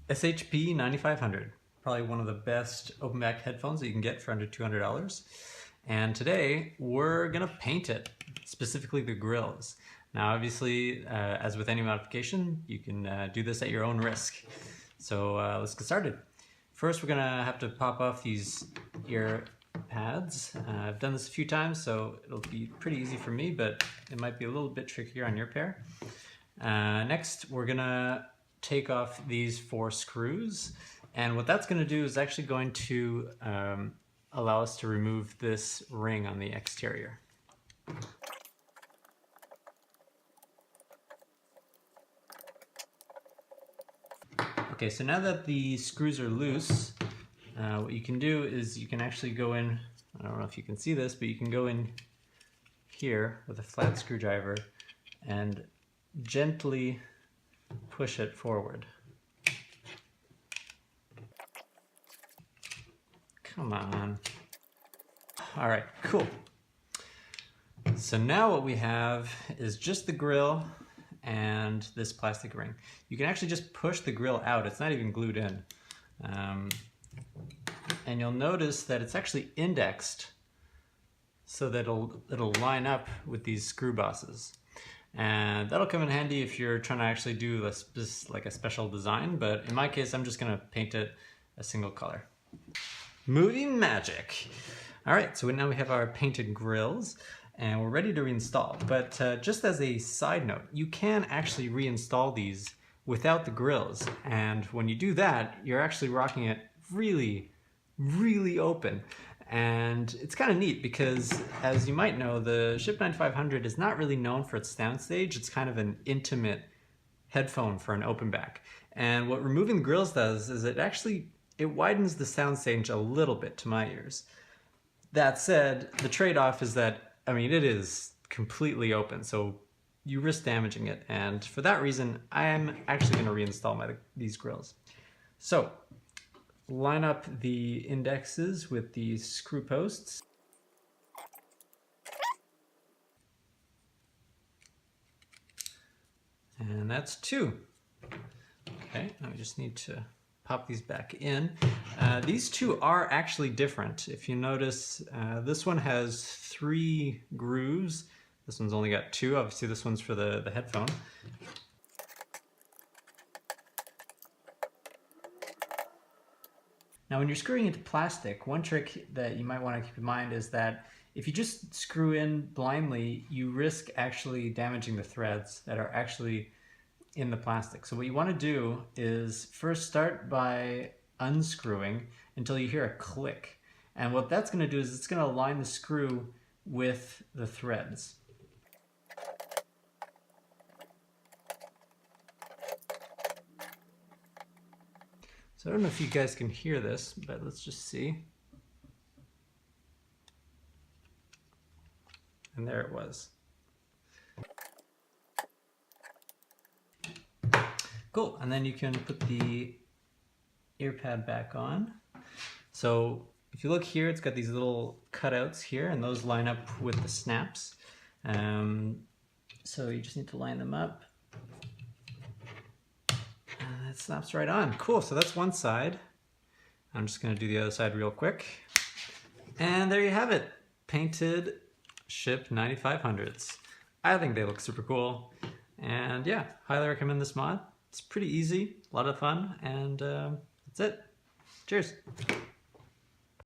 SHP9500, probably one of the best open back headphones that you can get for under $200. And today we're gonna paint it, specifically the grills. Now obviously, as with any modification, you can do this at your own risk. So let's get started. First we're gonna have to pop off these ear pads. I've done this a few times, so it'll be pretty easy for me, but it might be a little bit trickier on your pair. Next we're gonna take off these 4 screws, and what that's going to do is actually going to allow us to remove this ring on the exterior. Okay, so now that the screws are loose, what you can do is you can actually go in, I don't know if you can see this, but you can go in here with a flat screwdriver and gently push it forward. Come on. All right, cool. So now what we have is just the grill and this plastic ring. You can actually just push the grill out. It's not even glued in. And you'll notice that it's actually indexed so that it'll line up with these screw bosses. And that'll come in handy if you're trying to actually do like a special design, but in my case, I'm just gonna paint it a single color. Movie magic. All right, so now we have our painted grills and we're ready to reinstall. But just as a side note, you can actually reinstall these without the grills. And when you do that, you're actually rocking it really, really open. And it's kind of neat because, as you might know, the SHP9500 is not really known for its soundstage. It's kind of an intimate headphone for an open back. And what removing the grills does is it widens the soundstage a little bit to my ears. That said, the trade-off is that, I mean, it is completely open, so you risk damaging it. And for that reason, I'm actually going to reinstall these grills. So line up the indexes with the screw posts. And that's 2. Okay, now we just need to pop these back in. These 2 are actually different. If you notice, this one has 3 grooves. This one's only got 2. Obviously this one's for the headphone. Now when you're screwing into plastic, one trick that you might want to keep in mind is that if you just screw in blindly, you risk actually damaging the threads that are actually in the plastic. So what you want to do is first start by unscrewing until you hear a click. And what that's going to do is it's going to align the screw with the threads. So I don't know if you guys can hear this, but let's just see. And there it was. Cool, and then you can put the ear pad back on. So if you look here, it's got these little cutouts here, and those line up with the snaps. So you just need to line them up. And it snaps right on. Cool, so that's one side. I'm just gonna do the other side real quick. And there you have it, painted SHP9500s. I think they look super cool. And yeah, highly recommend this mod. It's pretty easy, a lot of fun, and that's it. Cheers.